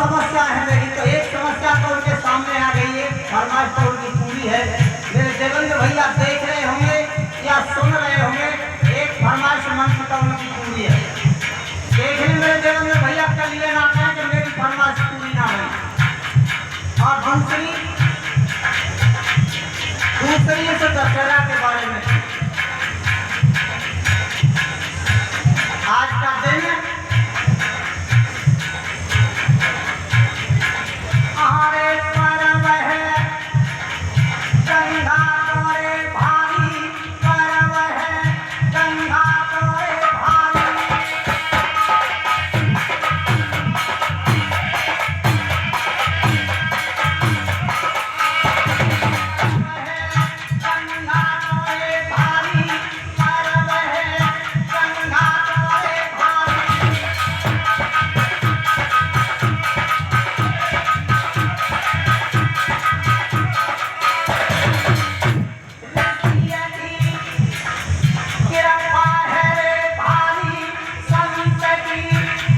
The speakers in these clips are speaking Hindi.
समस्या है मेरी, तो एक समस्या तो उनके सामने आ गई है, फरमाइश तो उनकी पूरी है। मेरे देवेंद्र भैया देख रहे होंगे या सुन रहे होंगे, एक फरमाइश मंच तो उनकी पूरी है। देखने मेरे देवेंद्र भैया के लिए ना कहें कि मेरी फरमाइश पूरी ना हुई। और दूसरी तो दशहरा के बारे में, आज का दिन हमारे पर्व है, गंगा तोरे भारी पर्व है, गंगा तोरे भारी। गंगा तोरे भारी पर्व है, गंगा तोरे भारी। कृपा है रे भारी, संत की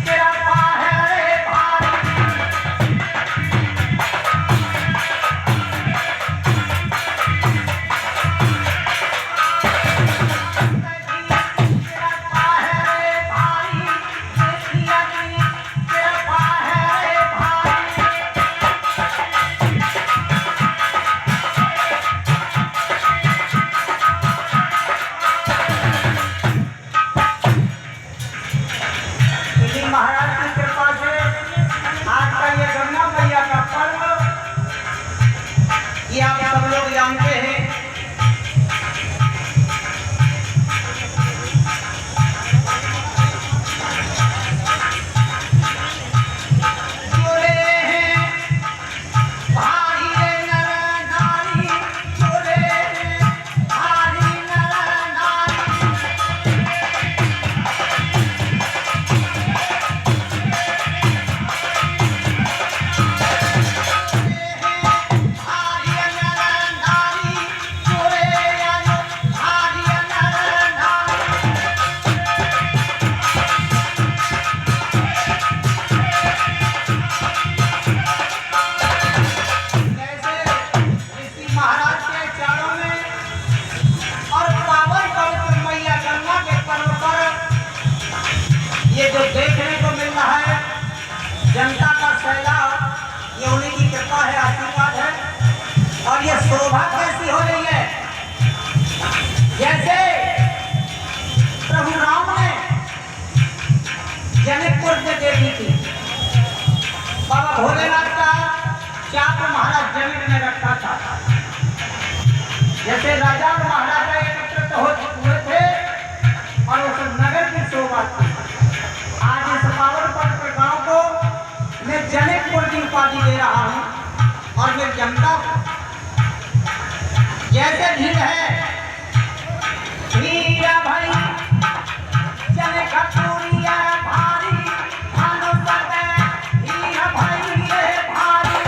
कृपा है रे भारी। कृपा है रे भारी, कृपा है रे भारी। श्री महाराज की कृपा से आज का ये गंगा मैया का पर्व, ये आप सब लोग जानते हैं। बोले हैं भारी रे नर नारी, बोले हैं भारी नर नारी। महाराज के चरणों में और पावन पवित्र मैया गंगा के पर्व पर ये जो देखने को मिल रहा है जनता का सैलाब, ये उन्हीं की कृपा है, आशीर्वाद है। और ये शोभा कैसी हो रही है, जैसे प्रभु राम ने जनकपुर में देखी थी, बाबा भोलेनाथ का चाप महाराज जमीन में रखा था। जैसे राजा और महाराजा एकत्रित हुए थे और उस नगर की शोभा थी। आज इस पावन पवित्र गांव को मैं जनकपुर की उपाधि दे रहा हूं। और मैं जनता जैसे भीड़ है, भीड़ भाई जनकपुरिया भारी, भानु सबे भीड़ भाई ये भारी।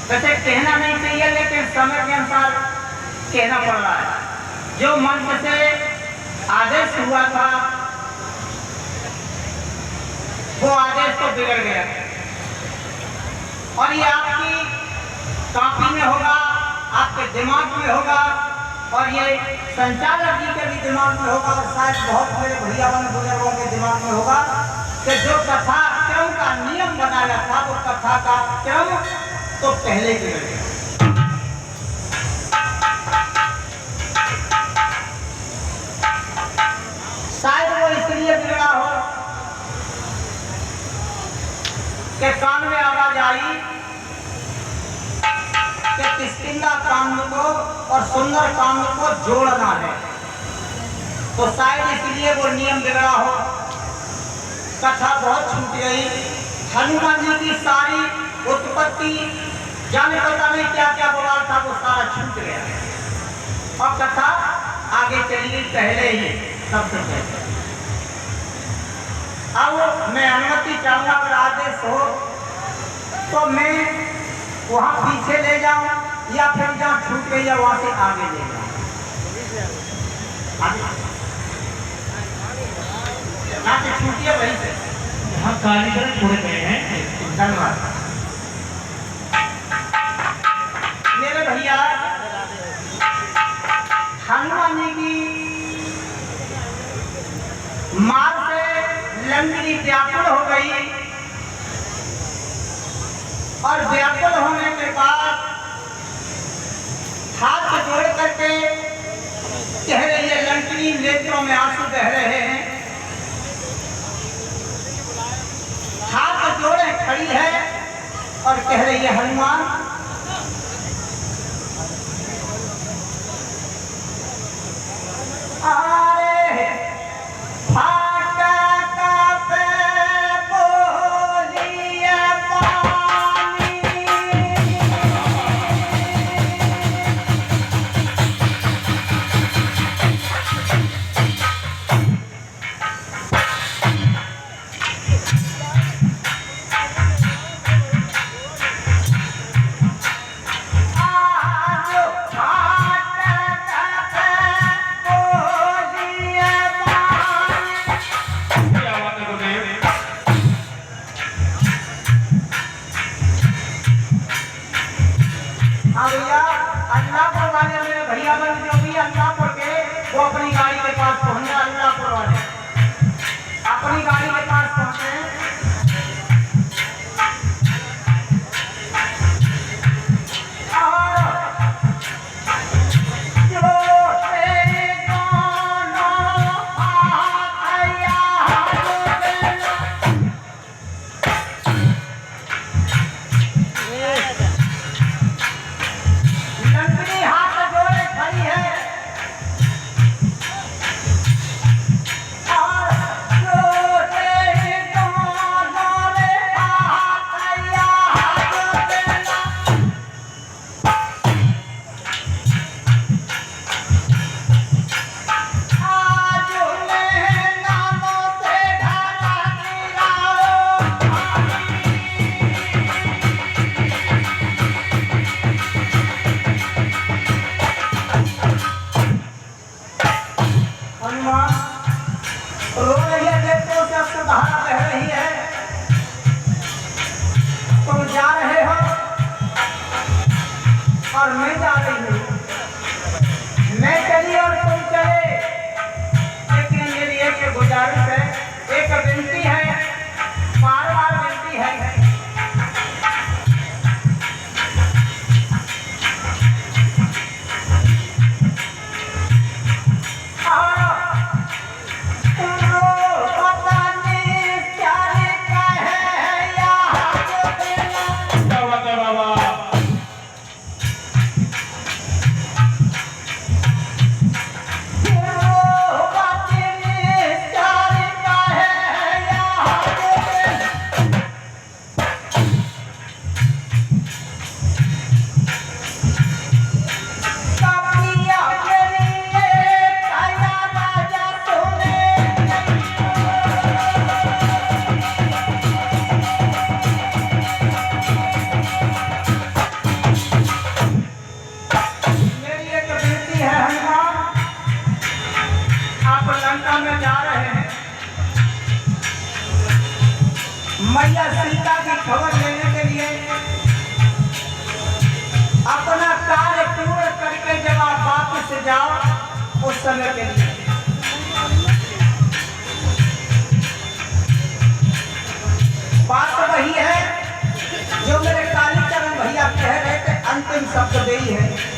वैसे कहना नहीं चाहिए, लेकिन समय के अनुसार कहना पड़ रहा है। जो मंच से आदेश हुआ था वो आदेश तो बिगड़ गया, और ये आपकी कॉपी में होगा, आपके दिमाग में होगा, और ये संचालक जी के भी दिमाग में होगा, और शायद बहुत मेरे भैया बहन बुजुर्गों के दिमाग में होगा कि जो कथा क्रम का नियम बनाया था वो कथा का क्रम तो पहले बिगड़ गया। शायद वो इसलिए बिगड़ा हो कि कान में आवाज आई कि किष्किंधा कांड को और सुंदर कांड को जोड़ना है, तो शायद इसलिए वो नियम बिगड़ा हो। कथा बहुत छूट गई। हनुमान जी की सारी उत्पत्ति, जाने पता नहीं क्या क्या बवाल था, वो सारा छूट गया, और कथा आगे चली गई पहले ही सबसे पहले। अब मैं अनुमति चाहूंगा, अगर आदेश हो तो मैं वहां पीछे ले जाऊं, या फिर जहां छूट गई है वहां से आगे ले जाऊं। ना से छूटिए वहीं से, हाँ कारीगर छोड़े गए हैं। धन्यवाद। मेरे भैया हनुमान जी की मार से लंगड़ी व्याकुल हो गई, और व्याकुल होने के बाद हाथ जोड़ करके कह रही है, लंकनी नेत्रों में आंसू बह रहे हैं, हाथ जोड़े खड़ी है और कह रही है, हनुमान आरे फाटा का पे बोलिए पानी। वो अपनी गाड़ी के पास पहुंचे, अल्लाहपुर वाले अपनी गाड़ी के पास पहुंचे, और जो तेरे गानों आया लंकनी हाथ जोड़े खड़ी है, मैया सीता की खबर लेने के लिए अपना कार्य पूर्ण करके जब आप वापस जाओ उस समय के लिए बात तो वही है जो मेरे कालीचरण भैया कह रहे थे, अंतिम शब्द वही है।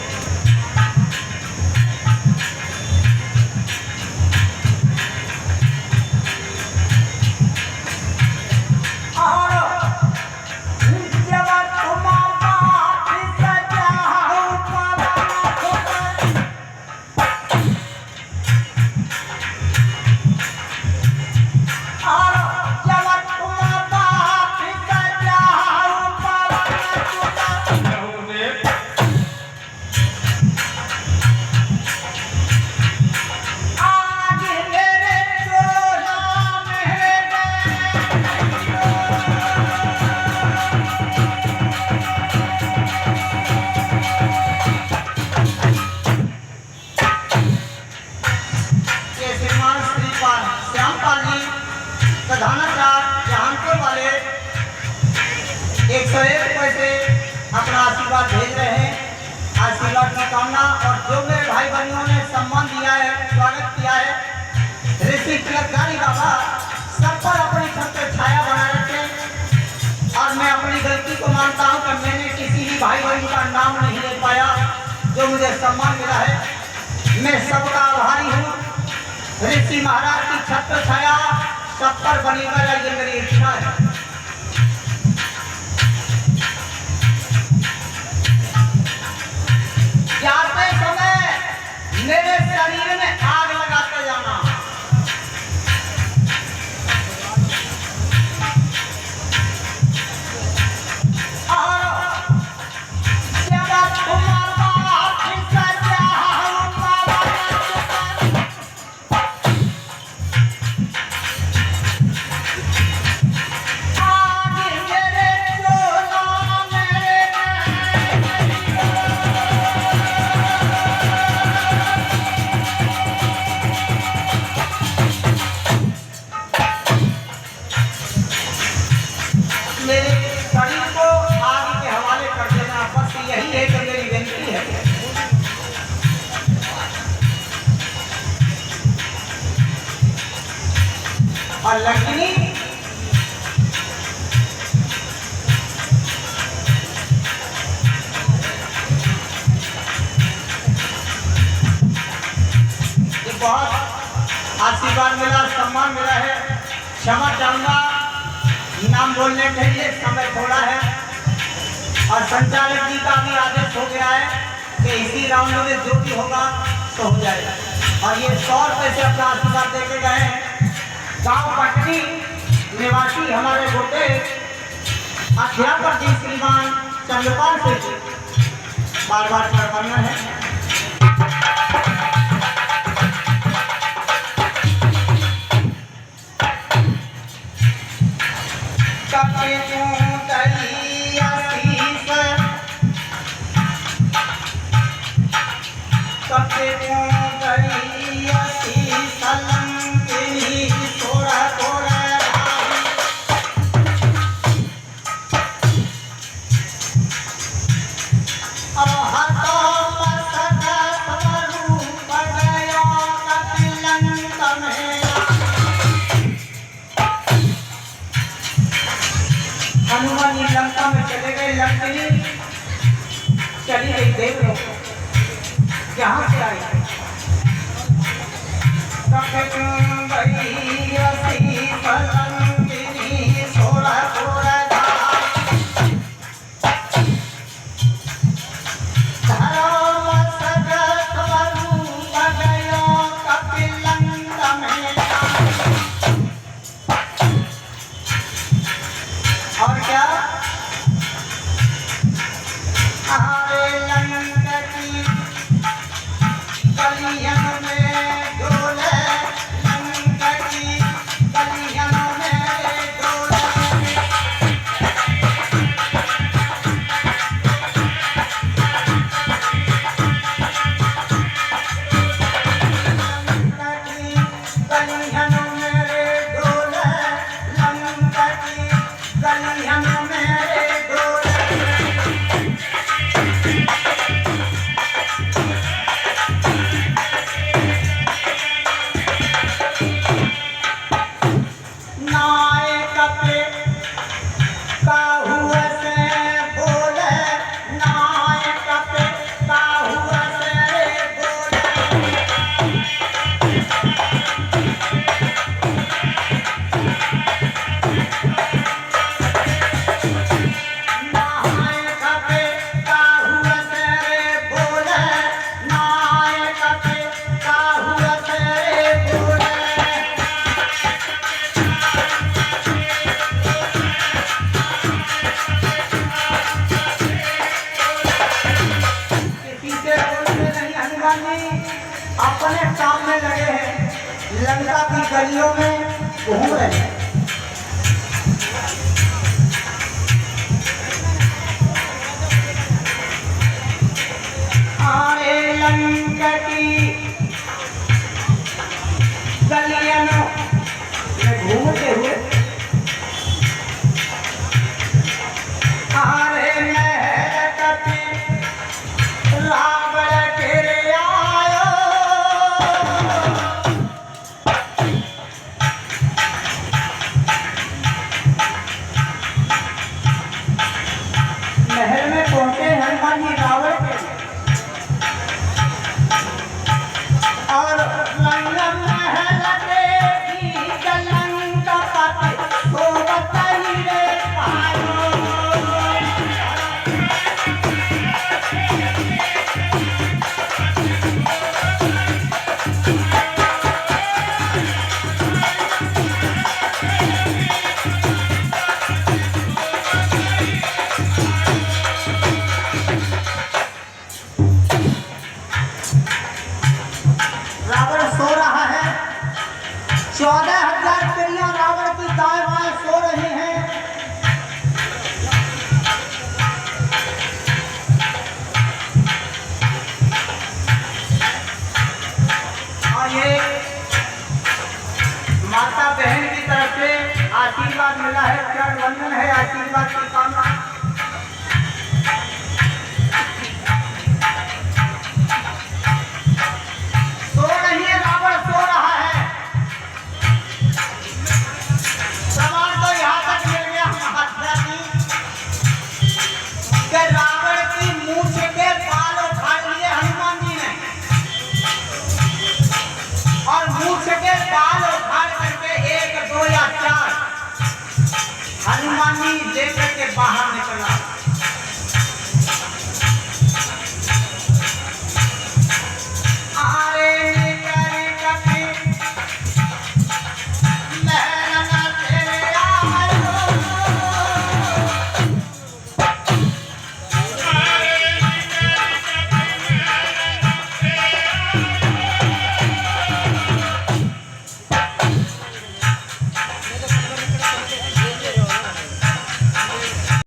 अपना आशीर्वाद भेज रहे हैं, आशीर्वाद की कामना। और जो मेरे भाई बहनों ने सम्मान दिया है, स्वागत किया है, ऋषि तिलकधारी बाबा सब पर अपनी छत पे छाया बना रखे। और मैं अपनी गलती को मानता हूँ कि मैंने किसी भी भाई बहन का नाम नहीं ले पाया जो मुझे सम्मान मिला है। मैं सबका आभारी हूँ। ऋषि महाराज की छत पे छाया सब पर बनी रहे, ये मेरी इच्छा है। जाते समय मेरे शरीर में आग लगाते जाना। और लक्ष्मी ये बहुत आशीर्वाद मिला, सम्मान मिला है। क्षमा चाहूंगा नाम बोलने के लिए, समय थोड़ा है। और संचालक जी का भी आदेश हो गया है कि इसी राउंड में जो भी होगा तो हो जाएगा। और ये 100 रुपये से अपना आशीर्वाद देके गए हैं। गांव पटनी निवासी हमारे गोटे अध्यापक जी श्रीमान चंद्रपाल से बार बार करना है। हनुमान जी लंका में चले गए, लंकनी चली गई, देख लो यहाँ से आई। और क्या कलियन में डोले, लंका की कलियन में डोले। लंका की कलियन में डोले, लंका की गलियन मेरे डोले। नायक पे काहुआ से बोले, नायक पे काहुआ से बोले। नायक पे काहुआ से बोले, नायक पे काहुआ से बोले। किसी से बोलते नहीं हनुमान जी अपने काम में लगे हैं, लंका की गलियों में घूम रहे हैं। आए लंका की गलियों में घूमते हुए आरे महल कपी रावण घेरे आयो। महल में पहुंचे हनुमान जी रावण के और रंग महल देखी गलन का पति तो बताई रे पायो। रावण सो रहा है, 14,000 चिड़िया रावण की दाएं बाएं सो रही हैं। और ये माता बहन की तरफ से आशीर्वाद मिला है, चरण वंदन है, आशीर्वाद की कामना। सो रही है, रावण सो रहा है। सवाल तो यहाँ तक मिल गया महात्मा जी कि रावण की मूंछ के बाल उखाड़ लिए हनुमान जी ने और मूंछ के बाल उखाड़ करके 1, 2 या 4 हनुमान जी लेकर के बाहर निकला।